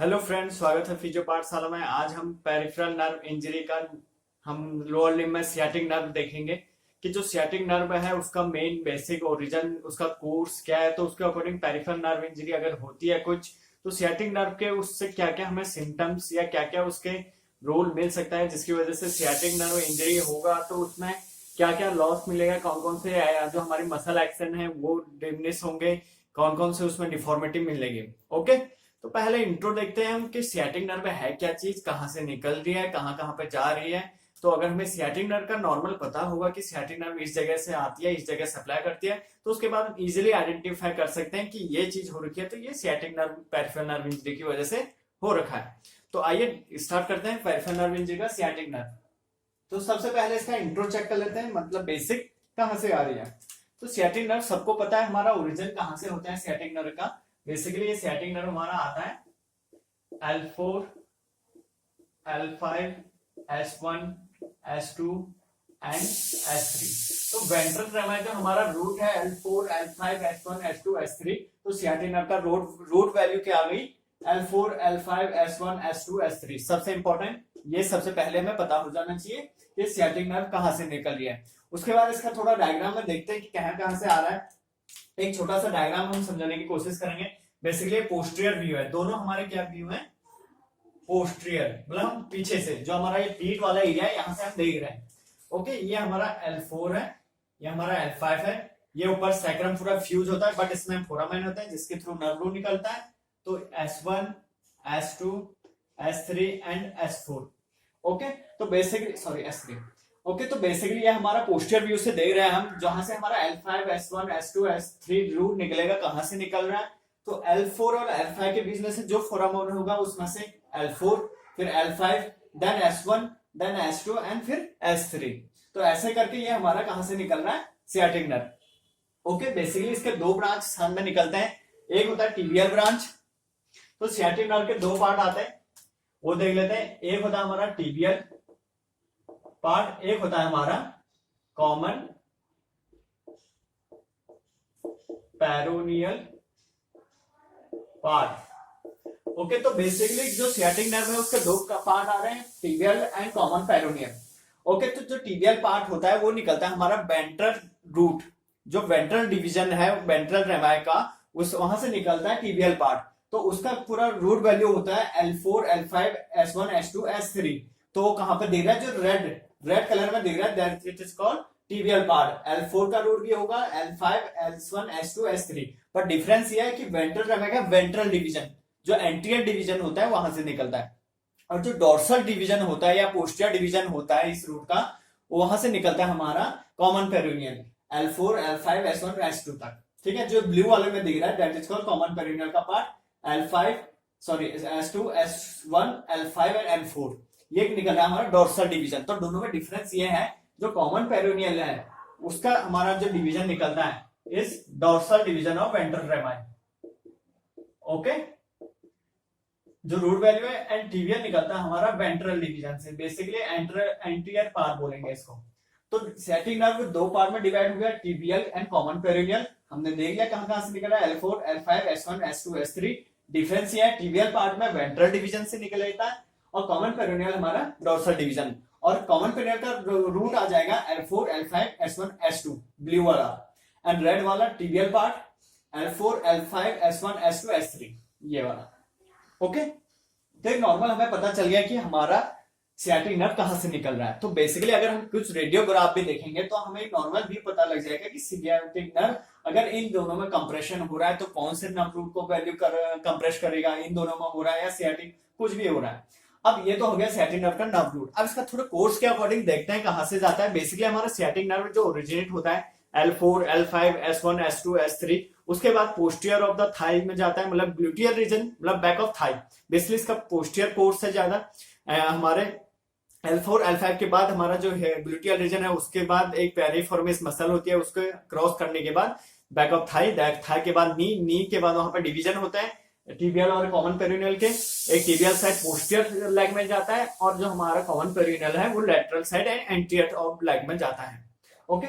Hello friends, स्वागत है physio पाठशाला में। आज हम पेरिफेरल नर्व इंजरी का हम लोअर लिम्ब में सियाटिक नर्व देखेंगे कि जो सियाटिक नर्व है उसका मेन बेसिक ओरिजिन, उसका कोर्स क्या है। तो उसके अकॉर्डिंग पेरिफेरल नर्व इंजरी अगर होती है कुछ, तो सियाटिक नर्व के उससे क्या क्या हमें सिम्टम्स या क्या क्या उसके रोल मिल सकता है जिसकी वजह से सियाटिक नर्व इंजरी होगा। तो उसमें क्या क्या लॉस मिलेगा, कौन कौन से जो हमारी मसल एक्शन है वो डिमिनिश होंगे, कौन कौन से उसमें डिफॉर्मिटी मिलेगी। ओके, तो पहले इंट्रो देखते हैं हम कि सियाटिक नर्व है क्या चीज, कहाँ से निकल रही है, कहाँ कहाँ पे जा रही है। तो अगर हमें सियाटिक नर्व का नॉर्मल पता होगा कि सियाटिक नर्व इस जगह से आती है, इस जगह सप्लाई करती है, तो उसके बाद हम इजिली आइडेंटिफाई कर सकते हैं कि ये चीज हो रखी है, तो ये sciatic nerve peripheral nerve injury की वजह से हो रखा है। तो आइए स्टार्ट करते हैं पेरिफेरल नर्व इंजरी का सियाटिक नर्व। तो सबसे पहले इसका इंट्रो चेक कर लेते हैं, मतलब बेसिक कहाँ से आ रही है। तो सियाटिक नर्व सबको पता है हमारा ओरिजिन कहाँ से होता है सियाटिक नर्व का। बेसिकली ये सियाटिक नर्व हमारा आता है L4, L5, S1, S2 and S3। तो वेंट्रल ट्रेमा जो हमारा रूट है L4, L5, S1, S2, S3, तो सियाटिक नर्व का रूट वैल्यू क्या आ गई? L4, L5, S1, S2, S3। सबसे इंपॉर्टेंट ये सबसे पहले हमें पता हो जाना चाहिए कि सियाटिक नर्व कहाँ से निकल रही है। उसके बाद इसका थोड़ा डायग्राम में देखते हैं कि कहाँ कहाँ से आ रहा है। एक छोटा सा डायग्राम हम समझाने की कोशिश करेंगे। बेसिकली पोस्टीरियर व्यू है, दोनों हमारे क्या व्यू है? पोस्टीरियर, मतलब हम पीछे से जो हमारा ये पीठ वाला एरिया है यहां से हम देख रहे हैं। ओके, ये हमारा L4 है, ये हमारा L5 है। ये ऊपर सैक्रम पूरा फ्यूज होता है, बट इसमें फोरामेन होता है जिसके थ्रू नर्व रूट निकलता है। तो S1, S2, S3 and S4। Okay, तो बेसिकली सॉरी S3। ओके, तो बेसिकली ये हमारा पोस्टीरियर व्यू से देख रहे हैं हम, जहां से हमारा L5, S1, S2, S3 root निकलेगा, कहां से निकल रहा है? तो L4 और L5 के बीच में से जो फोरामेन होगा उसमें से L4, फिर L5, then S1, then S2 and फिर S3। तो ऐसे करके ये हमारा कहां से निकल रहा है? Sciatic nerve. ओके, बेसिकली इसके दो ब्रांच स्थान में निकलते हैं। एक होता है टीबियल ब्रांच। तो सियाटिक नर्व के दो पार्ट आते हैं, वो देख लेते हैं। एक होता है हमारा टीबियल पार्ट, एक होता है हमारा कॉमन पेरोनियल पार्ट। ओके, तो बेसिकली जो सियाटिक नर्व है उसके दो पार्ट आ रहे हैं, tibial and common peroneal. Okay, तो जो टिबियल पार्ट होता है वो निकलता है हमारा वेंट्रल रूट, जो वेंट्रल डिवीजन है वेंट्रल रेमाय का, उस वहां से निकलता है टिबियल पार्ट। तो उसका पूरा रूट वैल्यू होता है L4, L5, S1, S2, S3। तो कहां पर दिख रहा है? जो रेड रेड कलर में दिख रहा है, that it is called tibial part. L4 का रूट भी होगा L5, S1, S2, S3। पर डिफरेंस ये है कि वेंट्रल रेमाय का वेंट्रल डिवीजन, जो एंटीरियर डिवीजन होता है वहां से निकलता है, और जो डोर्सल डिवीजन होता है या पोस्टीरियर डिवीजन होता है इस रूट का, वहां से निकलता है हमारा common perennial L4, L5, S1, S2 तक। ठीक है, जो ब्लू वाले में दिख रहा है that is called common perineal का part L5, sorry S2, S1, L5 and L4। ये निकल रहा है हमारा डोर्सल डिवीजन। तो दोनों में डिफरेंस ये है, जो कॉमन पेरिनियल है उसका हमारा जो डिवीजन निकलता है इस dorsal division of ventral rami. Okay, जो रूट वैल्यू है एंड टिबियल निकलता है हमारा वेंट्रल डिवीजन से, बेसिकली एंटीरियर पार्ट बोलेंगे इसको। तो सियाटिक नर्व दो पार्ट में डिवाइड हो गया, टिबियल एंड कॉमन पेरिनियल। हमने देख लिया कहां कहां से निकला, L4, L5, S1, S2, S3। Difference ये है, टिबियल पार्ट में वेंट्रल डिवीजन से निकल लेता है और कॉमन पेरिनियल हमारा डोर्सल डिवीजन। और कॉमन पेरिनियल का रूट आ जाएगा L4, L5, S1, S2 blue वाला, एंड रेड वाला tibial part L4, L5, S1, S2, S3 ये वाला। ओके, तो एक नॉर्मल हमें पता चल गया कि हमारा सियाटिक नर्व कहां से निकल रहा है। तो बेसिकली अगर हम कुछ रेडियोग्राफ भी देखेंगे तो हमें नॉर्मल भी पता लग जाएगा कि सियाटिक नर्व अगर इन दोनों में कंप्रेशन हो रहा है तो कौन से नर्व रूट को वैल्यू कंप्रेस करेगा, इन दोनों में हो रहा है या सियाटिक कुछ भी हो रहा है। अब ये तो हो गया सियाटिक नर्व का नर्व रूट। अब इसका थोड़ा कोर्स के अकॉर्डिंग देखते हैं कहां से जाता है। बेसिकली हमारा सियाटिक नर्व जो ओरिजिनेट होता है L4, L5, S1, S2, S3, उसके बाद पोस्टीरियर ऑफ द थाई में जाता है, मतलब ग्लूटियल रीजन, मतलब बैक ऑफ थाई। बेसिकली इसका पोस्टीरियर कोर्स है ज्यादा। हमारे L4, L5 के बाद हमारा जो है ग्लूटियल रीजन है, उसके बाद एक पेरिफॉर्मिस मसल होती है, उसको क्रॉस करने के बाद बैक ऑफ थाई, थाई के बाद नी के बाद वहां पर डिवीजन होता है टिबियल और कॉमन पेरिनियल के। एक टिबियल साइड पोस्टीरियर लेग में जाता है और जो हमारा कॉमन पेरिनियल है वो lateral side anterior of leg में जाता है। ओके,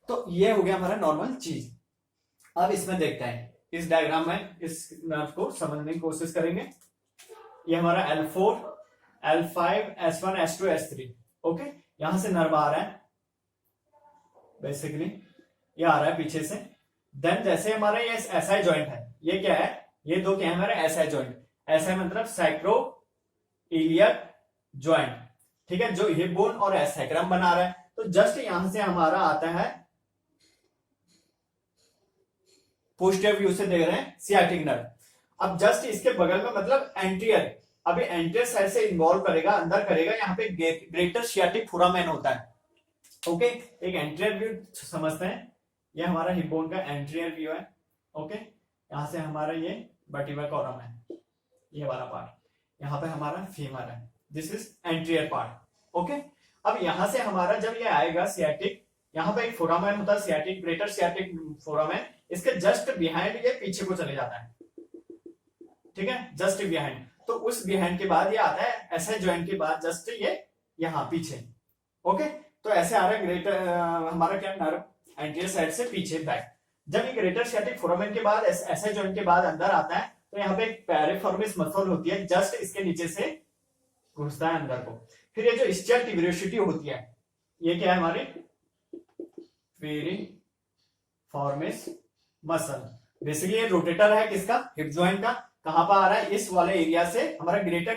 तो ये हो गया हमारा नॉर्मल चीज। अब इसमें देखते हैं, इस डायग्राम में इस नर्व को समझने की कोशिश करेंगे। ये हमारा L4, L5, S1, S2, S3। Okay, यहां से नर्व आ रहा है बेसिकली, ये आ रहा है पीछे से। देन जैसे हमारा ये SI जॉइंट है, ये क्या है, ये दो क्या है हमारे SI जॉइंट। SI मतलब सैक्रो इलियक जॉइंट, ठीक है, जो हिप बोन और सैक्रम बना रहा है। तो जस्ट यहां से हमारा आता है, पोस्टीरियर व्यू से देख रहे हैं सियाटिक नर्व। अब जस्ट इसके बगल में मतलब एंटीरियर, अभी एंटीरियर साइड से इन्वॉल्व करेगा, अंदर करेगा, यहाँ पे ग्रेटर सियाटिक फोरामेन होता है। ओके, एक एंटीरियर व्यू समझते हैं, ये हमारा हिप बोन का एंटीरियर व्यू है। ओके, यहां से हमारा ये वर्टिब्रा कॉलम है, ये वाला पार्ट, यहाँ पे हमारा फीमर है, this is anterior part. Okay, अब यहां से हमारा जब ये आएगा सियाटिक, यहाँ पे एक फोरामेन होता है सियाटिक, ग्रेटर सियाटिक फोरामेन, इसके जस्ट बिहाइंड ये पीछे को चले जाता है, ठीक है, जस्ट बिहाइंड। तो उस बिहाइंड के बाद ये आता है एसआई जॉइंट के बाद जस्ट ये यहाँ पीछे। ओके, तो ऐसे आ रहा है ग्रेटर हमारा क्या नर्व एंटीरियर साइड से पीछे बैक। जब ये ग्रेटर सियाटिक फोरामेन के बाद एसआई जॉइंट के बाद अंदर आता है, तो यहाँ पे एक पैरिफॉर्मिस मसल होती है, जस्ट इसके नीचे से घुसता है अंदर को। फिर ये जो स्टियल ट्यूबरोसिटी होती है, ये क्या है हमारी पेरिफॉर्मिस मसल, बेसिकली ये रोटेटर है किसका, हिप जॉइंट का। कहां पर आ रहा है, इस वाले एरिया से हमारा ग्रेटर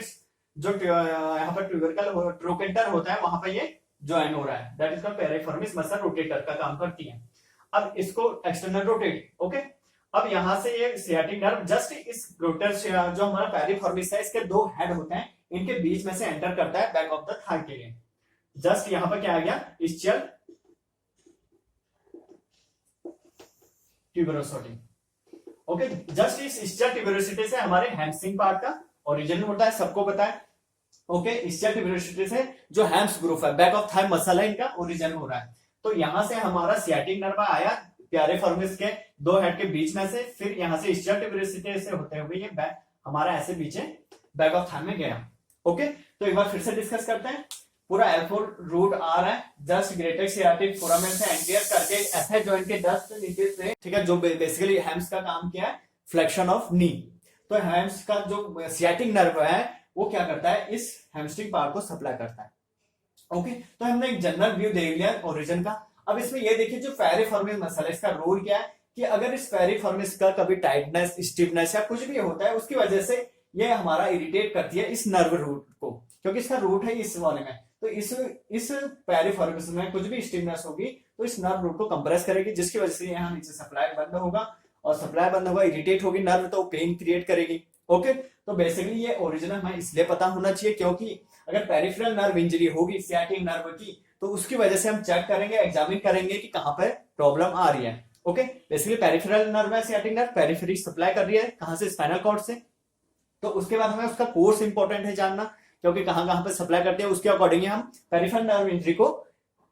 जो यहाँ पर ट्यूबरकल ट्रोकेंटर होता है वहां पर ये ज्वाइन हो रहा है, that is called पेरिफॉर्मिस muscle, rotator का काम करती है। अब इसको एक्सटर्नल रोटेट। ओके, अब यहां से ये सियाटिक नर्व जस्ट इस रोटर जो हमारा पेरिफॉर्मिस है, इसके दो हेड होते हैं, इनके बीच में से एंटर करता है बैक ऑफ द थाई के लिए। जस्ट यहां पर क्या आ गया, ischial ट्यूबरोसिटी। ओके, जस्ट इस ischial ट्यूबरोसिटी से हमारे हैमस्ट्रिंग पार्ट का ओरिजिन होता है, सबको पता है। ओके, ischial ट्यूबरोसिटी से जो हैम्स ग्रूव है, बैक ऑफ थाई मसल है, इनका ओरिजिन हो रहा है। तो यहां से हमारा सियाटिक नर्व आया पेरिफॉर्मिस के दो हेड के बीच में से, फिर यहां से ischial ट्यूबरोसिटी से होते हुए ये बैक हमारा ऐसे पीछे बैक ऑफ थाई में गया। ओके, तो एक बार फिर से डिस्कस करते हैं। पूरा L4 रूट आ रहा है, जस्ट ग्रेटर सियाटिक फोरामेन से एंटीरियर करके एसआई जॉइंट के जस्ट नीचे से, ठीक है, जो बेसिकली हैम्स का काम किया है फ्लेक्शन ऑफ नी। तो हैम्स का जो सियाटिक नर्व है वो क्या करता है, इस हैमस्ट्रिंग पार्ट को सप्लाई करता है। ओके, तो हमने एक जनरल व्यू देख लिया ओरिजिन का। अब इसमें ये देखिए जो पेरिफॉर्मिस मसल है, इसका रोल क्या है कि अगर इस पेरिफॉर्मिस का कभी टाइटनेस, स्टिफनेस या कुछ भी होता है, उसकी वजह से ये हमारा इरिटेट करती है इस नर्व रूट को, क्योंकि इसका रूट है इस वाले में। तो इस पेरिफॉर्मिस में कुछ भी स्टिफनेस होगी तो इस नर्व रूट को कंप्रेस करेगी, जिसकी वजह से यहाँ नीचे सप्लाई बंद होगा, और सप्लाई बंद होगा, इरिटेट होगी नर्व, तो पेन क्रिएट करेगी। ओके, तो बेसिकली ये ओरिजिनल हमें इसलिए पता होना चाहिए क्योंकि अगर पेरिफेरल नर्व इंजरी होगी सियाटिक नर्व की, तो उसकी वजह से हम चेक करेंगे, एग्जामिन करेंगे कि कहां पर प्रॉब्लम आ रही है। ओके, बेसिकली पेरिफेरल नर्व है सियाटिक नर्व, पेरिफेरी सप्लाई कर रही है कहां से, स्पाइनल कॉर्ड से। तो उसके बाद हमें उसका कोर्स इंपॉर्टेंट है जानना, क्योंकि कहां कहां पे सप्लाई करते हैं, उसके अकॉर्डिंग हम पेरिफेरल नर्व इंजरी को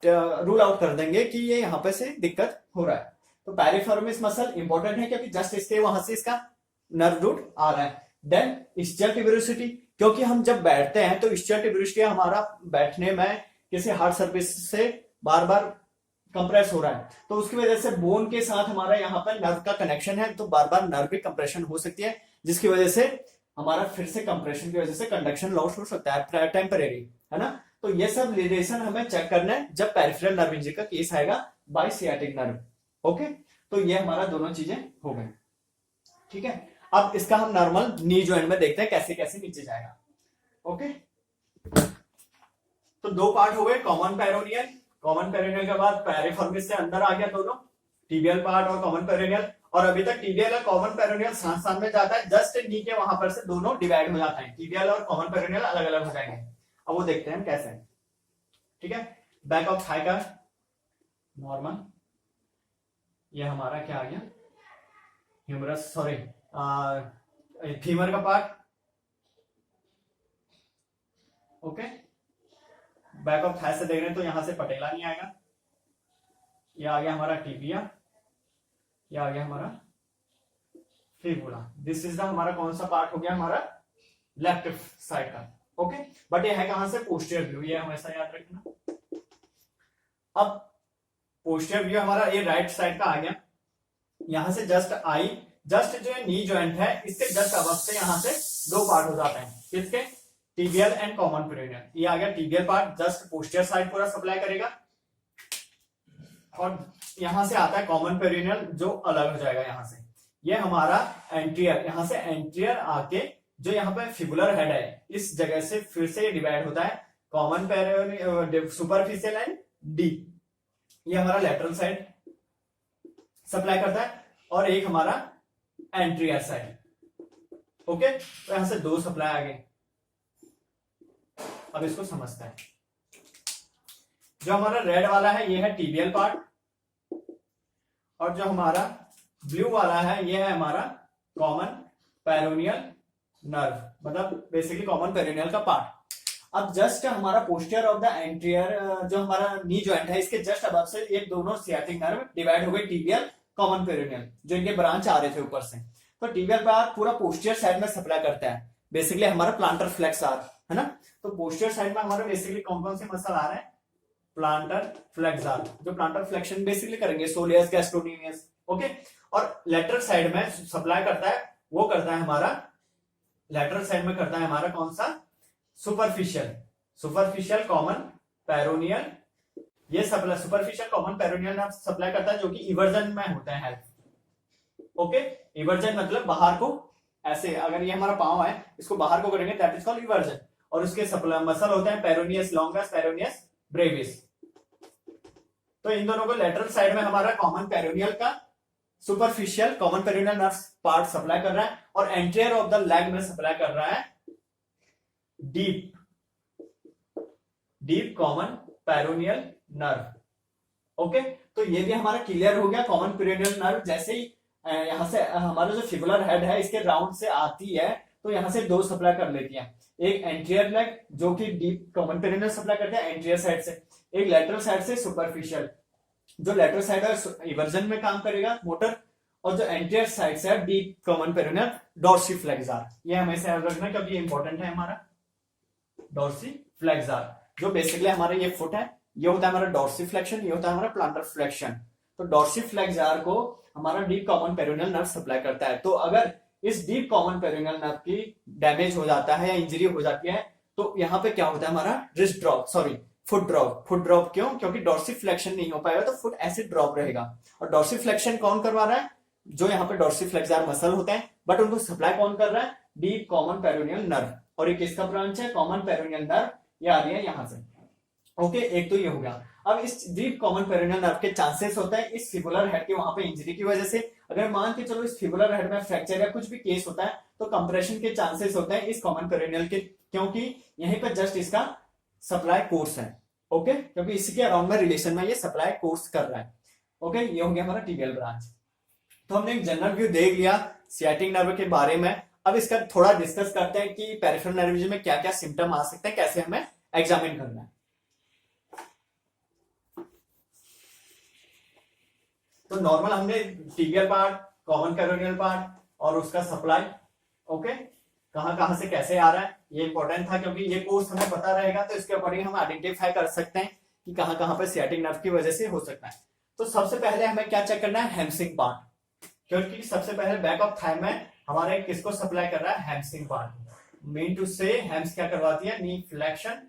रूल आउट कर देंगे कि ये यहाँ पे से दिक्कत हो रहा है। तो पेरिफॉर्मिस मसल इंपॉर्टेंट है क्योंकि जस्ट इसके वहां से इसका नर्व रूट आ रहा है। देन ischial ट्यूबरोसिटी, क्योंकि हम जब बैठते हैं तो ischial ट्यूबरोसिटी हमारा बैठने में किसी हार्ड सरफेस से बार बार कंप्रेस हो रहा है, तो उसकी वजह से बोन के साथ हमारा यहाँ पर नर्व का कनेक्शन है, तो बार बार नर्व की कंप्रेशन हो सकती है, जिसकी वजह से हमारा फिर से कंप्रेशन की वजह से कंडक्शन लॉस हो सकता है टेम्परेरी, है ना। तो ये सब रिलेशन हमें चेक करना है जब पेरिफेरल नर्व इंजरी का केस आएगा बाय सियाटिक नर्व। ओके, तो ये हमारा दोनों चीजें हो गई, ठीक है। अब इसका हम नॉर्मल नी जॉइंट में देखते हैं कैसे कैसे नीचे जाएगा। ओके, तो दो पार्ट हो गए, कॉमन पेरोनियल, कॉमन पेरोनियल के बाद पेरिफॉर्मिस से अंदर आ गया दोनों, टिबियल पार्ट और कॉमन पेरोनियल। और अभी तक टिबियल और कॉमन पेरोनियल साथ साथ में जाता है, जस्ट नी के वहां पर से दोनों डिवाइड हो जाते हैं, टिबियल और कॉमन पेरोनियल अलग अलग हो जाएंगे। अब वो देखते हैं कैसे, ठीक है। बैक ऑफ थाई का नॉर्मल, ये हमारा क्या आ गया, ह्यूमरस, सॉरी फीमर का part. Okay, back of thigh से देख रहे हैं तो यहां से पटेला नहीं आएगा, ये आ गया हमारा टिबिया, ये आ गया हमारा फिबुला। दिस इज द हमारा कौन सा पार्ट हो गया, हमारा लेफ्ट साइड का। ओके, बट ये है कहां से, पोस्टीरियर व्यू, ये हमेशा याद रखना। अब पोस्टीरियर व्यू हमारा ये राइट साइड का आ गया, यहां से जस्ट आई, जस्ट जो नी ज्वाइंट है इसके जस्ट अबव से यहां से दो पार्ट हो जाते हैं, किसके, टीबियल एंड कॉमन पेरोनियल। ये आ गया tibial part, just posterior side पूरा सप्लाई करेगा, और यहां से आता है कॉमन पेरोनियल जो अलग हो जाएगा यहां से। ये हमारा एंटीरियर, यहां से एंटीरियर आके जो यहाँ पे फिबुलर हेड है इस जगह से फिर से डिवाइड होता है common peroneal, superficial and deep. ये हमारा लेटरल साइड सप्लाई करता है, और एक हमारा एंटीरियर साइड। ओके, तो यहां से दो सप्लाई आ गए। अब इसको समझते हैं। जो हमारा रेड वाला है ये है टीबियल पार्ट, और जो हमारा ब्लू वाला है ये है हमारा कॉमन पेरोनियल नर्व, मतलब बेसिकली कॉमन पेरोनियल का पार्ट। अब जस्ट हमारा पोस्टीरियर ऑफ द एंटीरियर जो हमारा नी जॉइंट है इसके जस्ट अबव से ये दोनों सियाटिक नर्व डिवाइड हो गए टीबियल कॉमन पेरोनियल, जो इनके ब्रांच आ रहे थे ऊपर से। तो टीबियल पार्ट पूरा पोस्टीरियर साइड में सप्लाई करता है, बेसिकली हमारा प्लांटर फ्लेक्स आर है ना। तो पोस्टीरियर साइड में हमारा बेसिकली कौन कौन से मसल आ रहे हैं, प्लांटर फ्लेक्सर, जो प्लांटर फ्लेक्शन बेसिकली करेंगे, सोलियस गैस्ट्रोनिमियस। ओके, और लेटरल साइड में सप्लाई करता है, वो करता है हमारा लेटरल साइड में करता है हमारा कौन सा, सुपरफिशियल कॉमन पेरोनियल। ये supply superficial common peroneal supply करता है, जो कि इवर्जन में होता है हेल्प। ओके, इवर्जन मतलब बाहर को ऐसे, अगर ये हमारा पांव है इसको बाहर को करेंगे दैट इज कॉल्ड इवर्जन। और उसके सप्लाई मसल होते हैं पेरोनियस लॉन्गस, पेरोनियस ब्रेविस। तो इन दोनों को लेटरल साइड में हमारा कॉमन पेरोनियल का superficial common peroneal nerve part supply कर रहा है, और एंटीरियर ऑफ द लेग में सप्लाई कर रहा है deep common peroneal nerve. Okay, तो ये भी हमारा क्लियर हो गया। कॉमन पेरोनियल नर्व जैसे ही यहां से हमारा जो फिबुलर हेड है इसके राउंड से आती है तो यहां से दो सप्लाई कर लेती है, एक एंटीरियर लेग जो कि डीप कॉमन पेरोनियल सप्लाई करते हैं एंटीरियर साइड से, एक लेटरल साइड से सुपरफिशियल। जो लेटरल साइड है इवर्जन में काम करेगा मोटर, और जो एंटीरियर साइड से है डीप कॉमन पेरोनियल डॉर्सीफ्लेक्सर। ये हमेशा याद रखना क्योंकि ये इंपॉर्टेंट है हमारा डॉर्सीफ्लेक्सर, जो बेसिकली हमारा ये फुट है, ये होता है हमारा डॉर्सीफ्लेक्शन, ये होता है हमारा प्लांटर फ्लेक्शन। तो डॉर्सीफ्लेक्सर को हमारा deep common peroneal nerve supply करता है। तो अगर इस डीप कॉमन पेरोनियल नर्व की डैमेज हो जाता है या इंजरी हो जाती है तो यहाँ पे क्या होता है हमारा wrist drop, sorry foot drop. क्यों? क्योंकि डॉर्सीफ्लेक्शन नहीं हो पाएगा तो फुट ऐसे ड्रॉप रहेगा। और डॉर्सीफ्लेक्शन कौन करवा रहा है? जो यहाँ पे डॉर्सीफ्लेक्सर मसल होते हैं, बट उनको सप्लाई कौन कर रहा है? Deep common peroneal nerve. और ये किसका ब्रांच है? कॉमन पेरोनियल नर्व, ये आ रही है यहां से। ओके, एक तो ये हो गया। अब इस डीप कॉमन पेरोनियल नर्व के चांसेस होता है इस फिबुलर हेड के वहां पे इंजरी की वजह से, अगर मान के चलो इस फिबुलर हेड में फ्रैक्चर या कुछ भी केस होता है तो कंप्रेशन के चांसेस होते हैं इस कॉमन पेरोनियल के, क्योंकि यहीं पर जस्ट इसका सप्लाई कोर्स है। ओके, क्योंकि इसके अराउंड में रिलेशन में ये सप्लाई कोर्स कर रहा है। ओके, ये हो गया हमारा टिबियल ब्रांच। तो हमने एक जनरल व्यू देख लिया सियाटिक नर्व के बारे में। अब इसका थोड़ा डिस्कस करते हैं कि पेरिफेरल नर्विज्म में क्या क्या सिम्टम आ सकते हैं, कैसे हमें एग्जामिन करना है। तो नॉर्मल हमने tibial part, common peroneal part और उसका सप्लाई, ओके, कहां से कैसे आ रहा है ये इंपॉर्टेंट था, क्योंकि ये कोर्स हमें पता रहेगा तो इसके अकॉर्डिंग हम आइडेंटिफाई कर सकते हैं कि कहां पे सियाटिक नर्व की वजह से हो सकता है। तो सबसे पहले हमें क्या चेक करना है? हैमस्ट्रिंग पार्ट, क्योंकि सबसे पहले बैक ऑफ थाई में हमारे किसको सप्लाई कर रहा है? Hamstring part. मीन टू से हैम्स क्या करवाती है? नी फ्लेक्शन।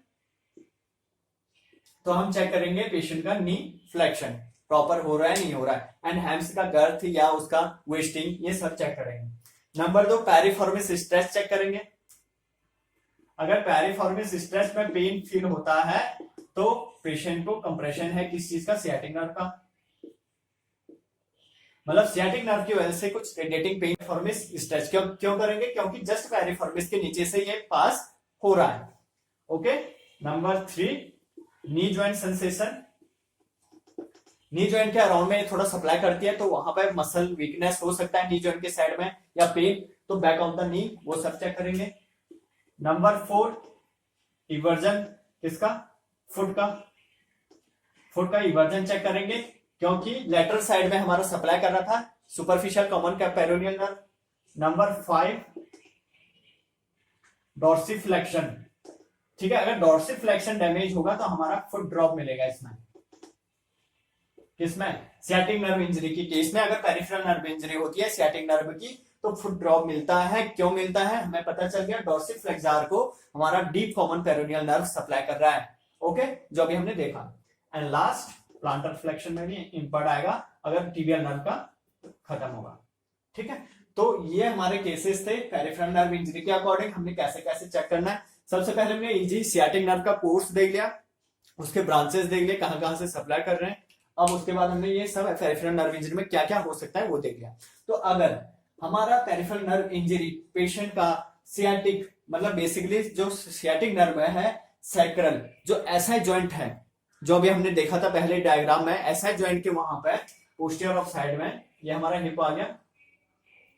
तो हम चेक करेंगे पेशेंट का नी फ्लेक्शन प्रॉपर हो रहा है नहीं हो रहा है, एंड हैम्स का गर्थ या उसका वेस्टिंग, ये सब चेक करेंगे। नंबर 2, पैरिफॉर्मिस स्ट्रेस चेक करेंगे। अगर पैरिफॉर्मिस स्ट्रेस में पेन फील होता है तो पेशेंट को कंप्रेशन है किस चीज का? सियाटिक नर्व का। मतलब सियाटिक नर्व की वजह से कुछ रेडिएटिंग पेन फॉर्मिस स्ट्रेच क्यों करेंगे? क्योंकि जस्ट पेरिफॉर्मिस के नीचे से ये पास हो रहा है। Okay, number 3, knee joint sensation. Knee joint के अराउंड में थोड़ा सप्लाई करती है तो वहां पर मसल वीकनेस हो सकता है नी जॉइंट के साइड में, या पेन, तो बैक ऑफ द नी, वो सब चेक करेंगे। नंबर 4, इवर्जन किसका? फुट का इवर्जन चेक करेंगे, क्योंकि लेटरल साइड में हमारा सप्लाई कर रहा था सुपरफिशियल कॉमन का पेरोनियल नर्व। Number 5, dorsiflexion. ठीक है, अगर डॉर्सीफ्लेक्शन डैमेज होगा तो हमारा फुट ड्रॉप मिलेगा इसमें। किसमें, सियाटिक नर्व इंजरी की केस में अगर पेरिफेरल नर्व इंजरी होती है सियाटिक नर्व की, तो फुट ड्रॉप मिलता है। क्यों मिलता है, हमें पता चल गया, डॉर्सिफलेक्सार को हमारा deep common peroneal nerve supply कर रहा है। ओके, जो अभी हमने देखा। एंड लास्ट प्लांटर फ्लेक्शन में भी इंपॉर्ट आएगा अगर टिबियल नर्व का खत्म होगा। ठीक है, तो ये हमारे केसेस थे पेरिफेरल नर्व इंजरी के अकॉर्डिंग हमने कैसे कैसे चेक करना है। सबसे पहले हमने इजी सियाटिक नर्व का कोर्स देख लिया, उसके ब्रांचेस देख लिए कहां कहां से सप्लाई कर रहे हैं। अब उसके बाद हमने ये सब पेरिफेरल नर्व इंजरी में क्या क्या हो सकता है वो देख लिया। तो अगर हमारा पेरिफेरल नर्व इंजरी पेशेंट का सियाटिक, मतलब बेसिकली जो सियाटिक नर्व है सैक्रल, जो एसआई जॉइंट है, जो अभी हमने देखा था पहले डायग्राम में, एसआई जॉइंट के वहां पे पोस्टीरियर ऑफ साइड में ये हमारा हिप आ गया,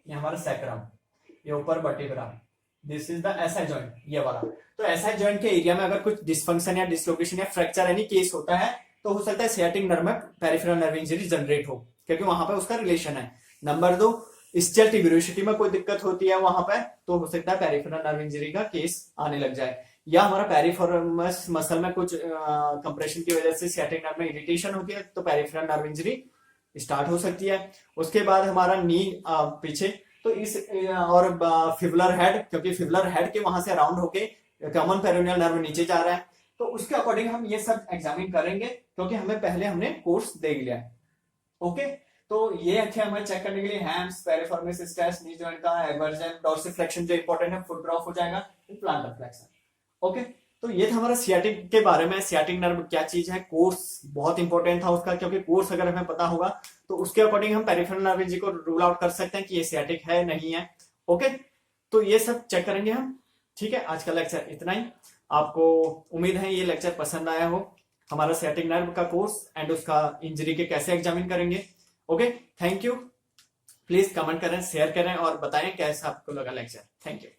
ये हमारा सैक्रम, ये ऊपर vertebra, this is the SI joint, ये वाला। तो एसआई जॉइंट के एरिया में अगर कुछ डिसफंक्शन या डिसलोकेशन या फ्रैक्चर एनी केस होता है तो हो सकता है सियाटिक नर्व में पेरिफेरल नर्व इंजरी जनरेट हो, क्योंकि वहां पे उसका रिलेशन है। नंबर 2, स्टियल ट्यूबरोसिटी में कोई दिक्कत होती है वहां पे, तो हो सकता है पेरिफेरल नर्व इंजरी का केस आने लग जाए। या हमारा पेरिफेरमस मसल में कुछ कंप्रेशन की वजह से सियाटिक नर्व में इरिटेशन होती है, तो पेरिफेरल नर्व इंजरी स्टार्ट हो सकती है। उसके बाद हमारा नी पीछे, तो इस और फिबुलर हेड, क्योंकि फिबुलर हेड के वहां से राउंड होके कॉमन पेरोनियल नर्व नीचे जा रहा है, तो उसके अकॉर्डिंग हम ये सब एग्जामिन करेंगे, क्योंकि हमें पहले हमने कोर्स देख लिया है। ओके, तो ये अच्छे हमें चेक करने के लिए हैम्स, पेरिफेरमिस स्ट्रेस, नी जॉइंट का एवर्जन, डॉर्सिफ्लेक्शन जो इंपॉर्टेंट है, फुट ड्रॉप हो जाएगा, प्लांटर फ्लेक्शन। ओके, तो ये था हमारा सियाटिक के बारे में, सियाटिक नर्व क्या चीज है, कोर्स बहुत इंपॉर्टेंट था उसका, क्योंकि कोर्स अगर हमें पता होगा तो उसके अकॉर्डिंग हम पेरिफेरल नर्व इंजरी को रूल आउट कर सकते हैं कि ये सियाटिक है नहीं है। ओके, तो ये सब चेक करेंगे हम। ठीक है, आज का लेक्चर इतना ही। आपको उम्मीद है ये लेक्चर पसंद आया हो, हमारा सियाटिक नर्व का कोर्स एंड उसका इंजरी के कैसे एग्जामिन करेंगे। Okay, thank you. Please comment करें, शेयर करें और बताएं कैसा आपको लगा लेक्चर। Thank you.